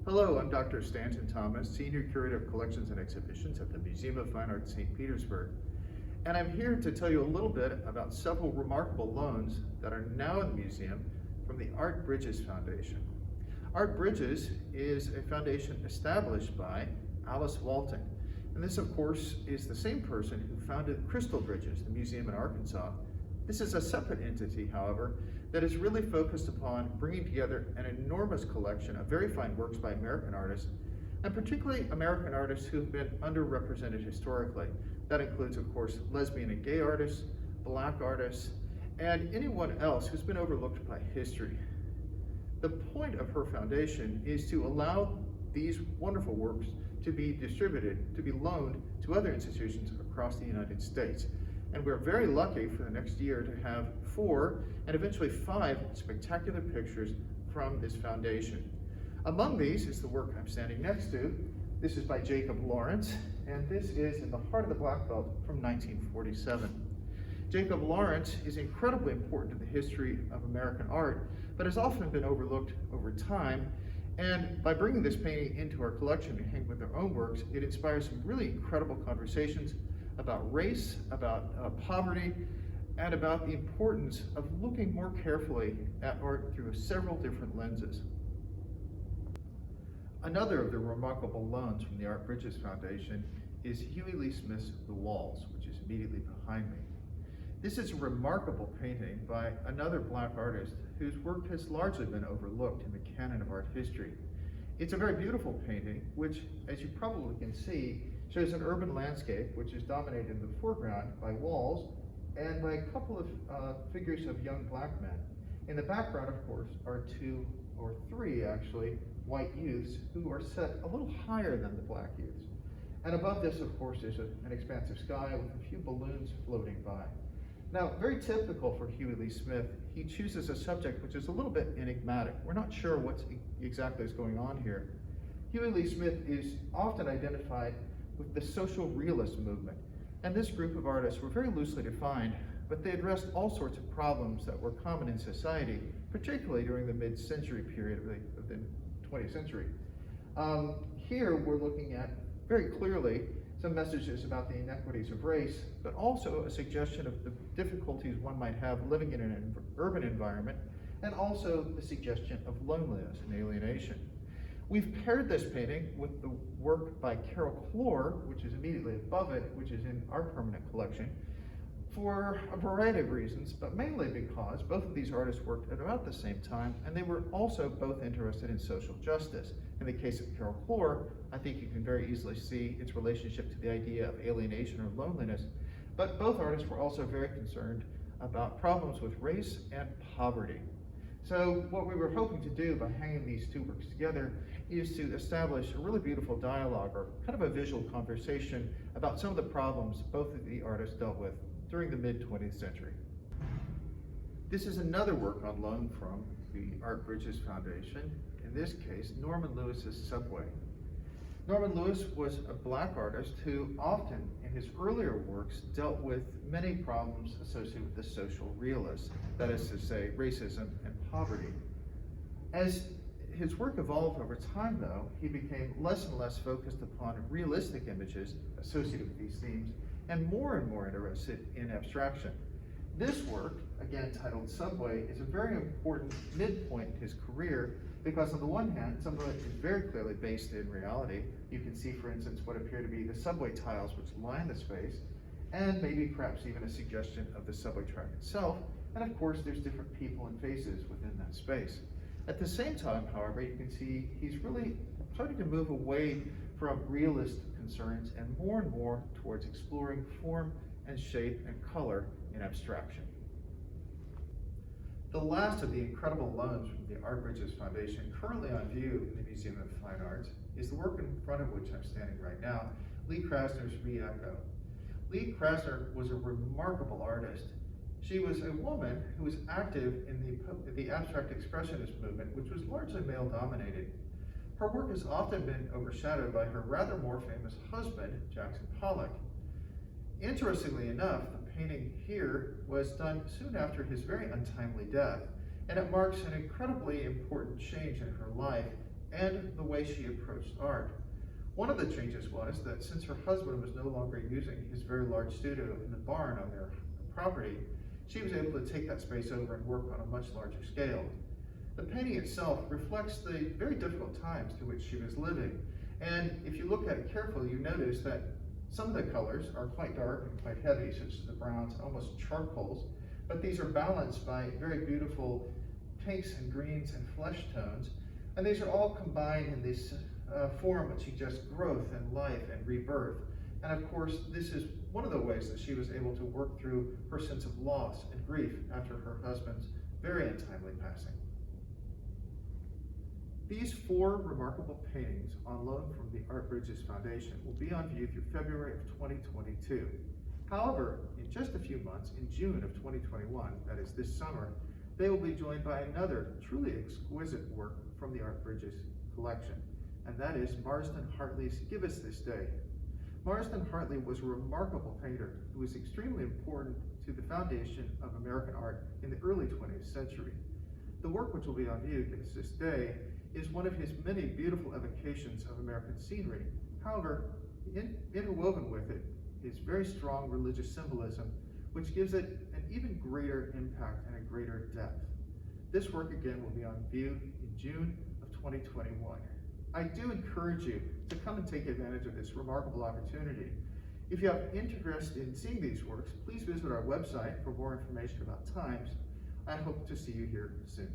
Hello, I'm Dr. Stanton Thomas, Senior Curator of Collections and Exhibitions at the Museum of Fine Arts, St. Petersburg. And I'm here to tell you a little bit about several remarkable loans that are now in the museum from the Art Bridges Foundation. Art Bridges is a foundation established by Alice Walton. And this, of course, is the same person who founded Crystal Bridges, the museum in Arkansas. This is a separate entity, however, that is really focused upon bringing together an enormous collection of very fine works by American artists, and particularly American artists who have been underrepresented historically. That includes, of course, lesbian and gay artists, Black artists, and anyone else who's been overlooked by history. The point of her foundation is to allow these wonderful works to be distributed, to be loaned to other institutions across the United States. And we're very lucky for the next year to have 4 and eventually 5 spectacular pictures from this foundation. Among these is the work I'm standing next to. This is by Jacob Lawrence, and this is In the Heart of the Black Belt from 1947. Jacob Lawrence is incredibly important to the history of American art, but has often been overlooked over time. And by bringing this painting into our collection to hang with their own works, it inspires some really incredible conversations about race, about poverty, and about the importance of looking more carefully at art through several different lenses. Another of the remarkable loans from the Art Bridges Foundation is Hughie Lee-Smith's The Walls, which is immediately behind me. This is a remarkable painting by another Black artist whose work has largely been overlooked in the canon of art history. It's a very beautiful painting, which, as you probably can see, shows an urban landscape which is dominated in the foreground by walls and by a couple of figures of young Black men. In the background, of course, are 2 or 3 actually white youths who are set a little higher than the Black youths. And above this, of course, is an expansive sky with a few balloons floating by. Now, very typical for Hughie Lee-Smith, he chooses a subject which is a little bit enigmatic. We're not sure what exactly is going on here. Hughie Lee-Smith is often identified with the social realist movement. And this group of artists were very loosely defined, but they addressed all sorts of problems that were common in society, particularly during the mid-century period of the 20th century. Here we're looking at very clearly some messages about the inequities of race, but also a suggestion of the difficulties one might have living in an urban environment, and also the suggestion of loneliness and alienation. We've paired this painting with the work by Carol Clore, which is immediately above it, which is in our permanent collection, for a variety of reasons, but mainly because both of these artists worked at about the same time, and they were also both interested in social justice. In the case of Carol Clore, I think you can very easily see its relationship to the idea of alienation or loneliness, but both artists were also very concerned about problems with race and poverty. So what we were hoping to do by hanging these 2 works together is to establish a really beautiful dialogue, or kind of a visual conversation about some of the problems both of the artists dealt with during the mid-20th century. This is another work on loan from the Art Bridges Foundation, in this case, Norman Lewis's Subway. Norman Lewis was a Black artist who often, in his earlier works, dealt with many problems associated with the social realists, that is to say, racism and poverty. As his work evolved over time, though, he became less and less focused upon realistic images associated with these themes, and more interested in abstraction. This work, again titled Subway, is a very important midpoint in his career, because on the one hand, some of it is very clearly based in reality. You can see, for instance, what appear to be the subway tiles which line the space, and maybe perhaps even a suggestion of the subway track itself. And of course, there's different people and faces within that space. At the same time, however, you can see he's really starting to move away from realist concerns and more towards exploring form and shape and color in abstraction. The last of the incredible loans from the Art Bridges Foundation currently on view in the Museum of Fine Arts is the work in front of which I'm standing right now, Lee Krasner's Re-Echo. Lee Krasner was a remarkable artist. She was a woman who was active in the abstract expressionist movement, which was largely male-dominated. Her work has often been overshadowed by her rather more famous husband, Jackson Pollock. Interestingly enough, the painting here was done soon after his very untimely death, and it marks an incredibly important change in her life and the way she approached art. One of the changes was that since her husband was no longer using his very large studio in the barn on their property, she was able to take that space over and work on a much larger scale. The painting itself reflects the very difficult times through which she was living, and if you look at it carefully, you notice that some of the colors are quite dark and quite heavy, such as the browns, almost charcoals, but these are balanced by very beautiful pinks and greens and flesh tones, and these are all combined in this form which suggests growth and life and rebirth. And of course, this is one of the ways that she was able to work through her sense of loss and grief after her husband's very untimely passing. These 4 remarkable paintings on loan from the Art Bridges Foundation will be on view through February of 2022. However, in just a few months, in June of 2021, that is this summer, they will be joined by another truly exquisite work from the Art Bridges collection, and that is Marsden Hartley's Give Us This Day. Marsden Hartley was a remarkable painter who was extremely important to the foundation of American art in the early 20th century. The work which will be on view, Give Us This Day, is one of his many beautiful evocations of American scenery. However, interwoven with it is very strong religious symbolism, which gives it an even greater impact and a greater depth. This work again will be on view in June of 2021. I do encourage you to come and take advantage of this remarkable opportunity. If you have interest in seeing these works, please visit our website for more information about times. I hope to see you here soon.